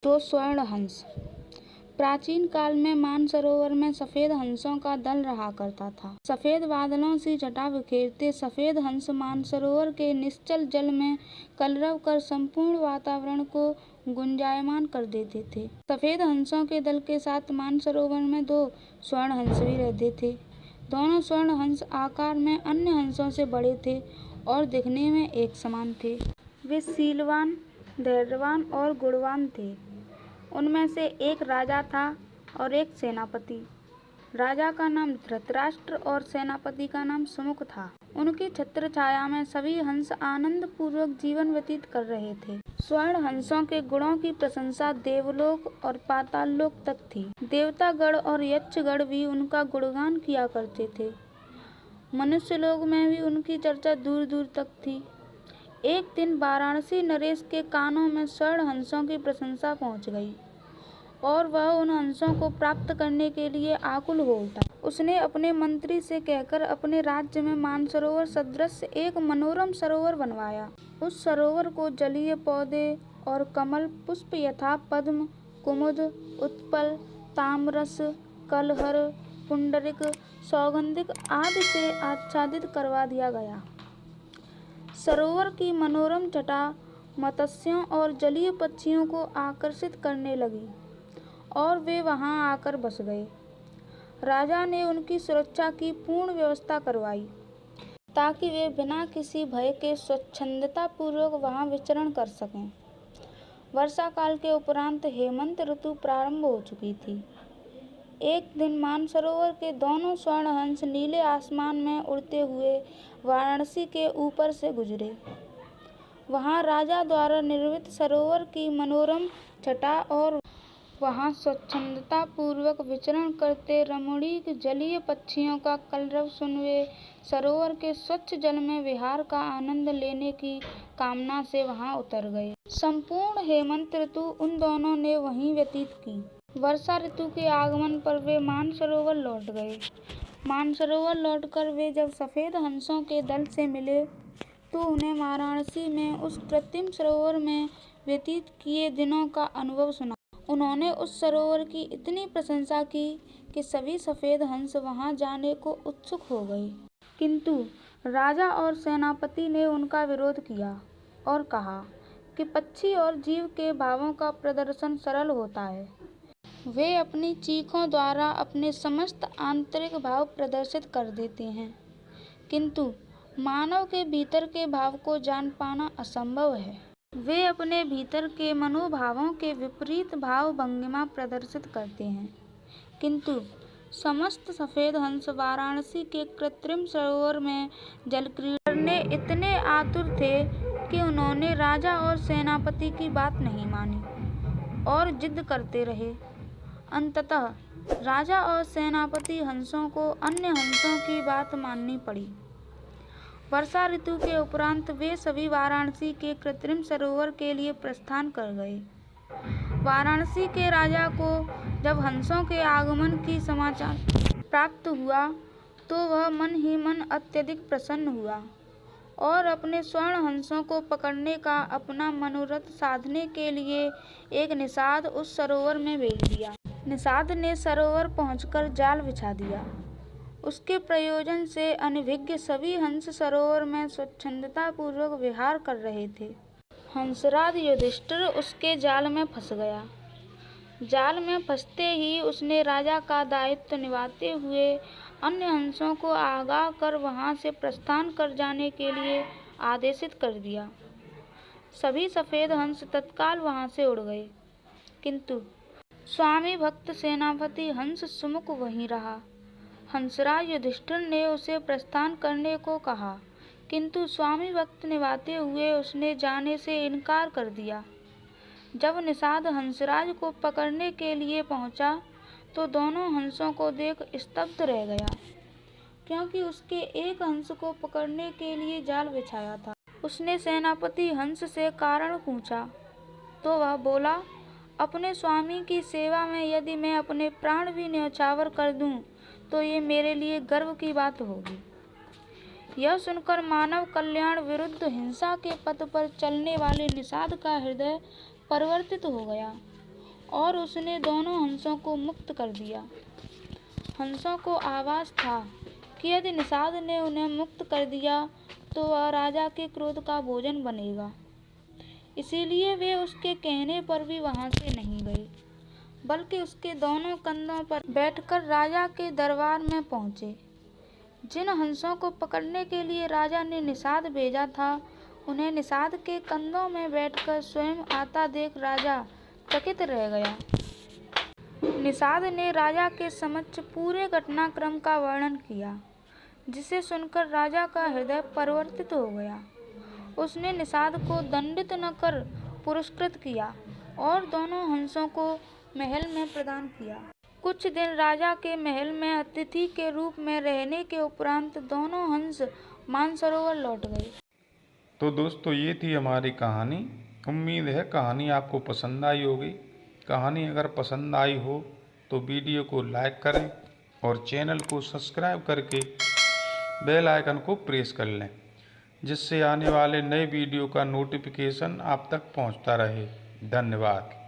दो स्वर्ण हंस। प्राचीन काल में मानसरोवर में सफेद हंसों का दल रहा करता था। सफेद बादलों सी जटा बिखेरते सफेद हंस मानसरोवर के निश्चल जल में कलरव कर संपूर्ण वातावरण को गुंजायमान कर देते थे। सफेद हंसों के दल के साथ मानसरोवर में दो स्वर्ण हंस भी रहते थे। दोनों स्वर्ण हंस आकार में अन्य हंसों से बड़े थे और दिखने में एक समान थे। वे शीलवान, धैर्यवान और गुणवान थे। उनमें से एक राजा था और एक सेनापति। राजा का नाम धृतराष्ट्र और सेनापति का नाम सुमुख था। उनकी छत्र छाया में सभी हंस आनंद पूर्वक जीवन व्यतीत कर रहे थे। स्वर्ण हंसों के गुणों की प्रशंसा देवलोक और पाताललोक तक थी। देवतागण और यक्षगण भी उनका गुणगान किया करते थे। मनुष्य लोक में भी उनकी चर्चा दूर दूर तक थी। एक दिन वाराणसी नरेश के कानों में स्वर्ण हंसों की प्रशंसा पहुंच गई और वह उन हंसों को प्राप्त करने के लिए आकुल हो उठा। उसने अपने मंत्री से कहकर अपने राज्य में मानसरोवर सदृश एक मनोरम सरोवर बनवाया। उस सरोवर को जलीय पौधे और कमल पुष्प यथा पद्म, कुमुद, उत्पल, ताम्रस, कलहर, पुंडरिक, सौगंधिक आदि से आच्छादित करवा दिया गया। सरोवर की मनोरम छटा मत्स्यों और जलीय पक्षियों को आकर्षित करने लगी और वे वहां आकर बस गए। राजा ने उनकी सुरक्षा की पूर्ण व्यवस्था करवाई ताकि वे बिना किसी भय के स्वच्छंदता पूर्वक वहां विचरण कर सकें। वर्षा काल के उपरांत हेमंत ऋतु प्रारंभ हो चुकी थी। एक दिन मानसरोवर के दोनों स्वर्ण हंस नीले आसमान में उड़ते हुए वाराणसी के ऊपर से गुजरे। वहां राजा द्वारा निर्मित सरोवर की मनोरम छटा और वहां स्वच्छंदता पूर्वक विचरण करते रमणीक जलीय पक्षियों का कलरव सुन वे सरोवर के स्वच्छ जल में विहार का आनंद लेने की कामना से वहां उतर गए। संपूर्ण हेमंत ऋतु उन दोनों ने वहीं व्यतीत की। वर्षा ऋतु के आगमन पर वे मानसरोवर लौट गए। मानसरोवर लौटकर वे जब सफेद हंसों के दल से मिले तो उन्हें वाराणसी में उस कृत्रिम सरोवर में व्यतीत किए दिनों का अनुभव सुना। उन्होंने उस सरोवर की इतनी प्रशंसा की कि सभी सफेद हंस वहां जाने को उत्सुक हो गए। किंतु राजा और सेनापति ने उनका विरोध किया और कहा कि पक्षी और जीव के भावों का प्रदर्शन सरल होता है। वे अपनी चीखों द्वारा अपने समस्त आंतरिक भाव प्रदर्शित कर देते हैं, किंतु मानव के भीतर के भाव को जान पाना असंभव है। वे अपने भीतर के मनोभावों के विपरीत भाव भंगिमा प्रदर्शित करते हैं, किंतु समस्त सफेद हंस वाराणसी के कृत्रिम सरोवर में जलक्रीड़ा करने इतने आतुर थे कि उन्होंने राजा और सेनापति की बात नहीं मानी और जिद करते रहे। अंततः राजा और सेनापति हंसों को अन्य हंसों की बात माननी पड़ी। वर्षा ऋतु के उपरांत वे सभी वाराणसी के कृत्रिम सरोवर के लिए प्रस्थान कर गए। वाराणसी के राजा को जब हंसों के आगमन की समाचार प्राप्त हुआ तो वह मन ही मन अत्यधिक प्रसन्न हुआ और अपने स्वर्ण हंसों को पकड़ने का अपना मनोरथ साधने के लिए एक निषाद उस सरोवर में भेज दिया। निषाद ने सरोवर पहुंचकर जाल बिछा दिया। उसके प्रयोजन से अनभिज्ञ सभी हंस सरोवर में स्वच्छंदता पूर्वक विहार कर रहे थे। हंसराज युधिष्ठिर उसके जाल में फंस गया। जाल में फंसते ही उसने राजा का दायित्व निभाते हुए अन्य हंसों को आगाह कर वहां से प्रस्थान कर जाने के लिए आदेशित कर दिया। सभी सफेद हंस तत्काल वहां से उड़ गए, किंतु स्वामी भक्त सेनापति हंस सुमुख वहीं रहा। हंसराज युधिष्ठिर ने उसे प्रस्थान करने को कहा, किंतु स्वामी भक्त निभाते हुए उसने जाने से इनकार कर दिया। जब निषाद हंसराज को पकड़ने के लिए पहुंचा तो दोनों हंसों को देख स्तब्ध रह गया, क्योंकि उसके एक हंस को पकड़ने के लिए जाल बिछाया था। उसने सेनापति हंस से कारण पूछा तो वह बोला, अपने स्वामी की सेवा में यदि मैं अपने प्राण भी न्यौछावर कर दूं तो ये मेरे लिए गर्व की बात होगी। यह सुनकर मानव कल्याण विरुद्ध हिंसा के पथ पर चलने वाले निषाद का हृदय परिवर्तित हो गया और उसने दोनों हंसों को मुक्त कर दिया। हंसों को आभास था कि यदि निषाद ने उन्हें मुक्त कर दिया तो वह राजा के क्रोध का भोजन बनेगा। इसीलिए वे उसके कहने पर भी वहां से नहीं गए, बल्कि उसके दोनों कंधों पर बैठकर राजा के दरबार में पहुंचे। जिन हंसों को पकड़ने के लिए राजा ने निषाद भेजा था, उन्हें निषाद के कंधों में बैठकर स्वयं आता देख राजा चकित रह गया। निषाद ने राजा के समक्ष पूरे घटनाक्रम का वर्णन किया, जिसे सुनकर राजा का हृदय परिवर्तित हो गया। उसने निषाद को दंडित न कर पुरस्कृत किया और दोनों हंसों को महल में प्रदान किया। कुछ दिन राजा के महल में अतिथि के रूप में रहने के उपरांत दोनों हंस मानसरोवर लौट गए। तो दोस्तों, ये थी हमारी कहानी। उम्मीद है कहानी आपको पसंद आई होगी। कहानी अगर पसंद आई हो तो वीडियो को लाइक करें और चैनल को सब्सक्राइब करके बेल आइकन को प्रेस कर लें, जिससे आने वाले नए वीडियो का नोटिफिकेशन आप तक पहुंचता रहे। धन्यवाद।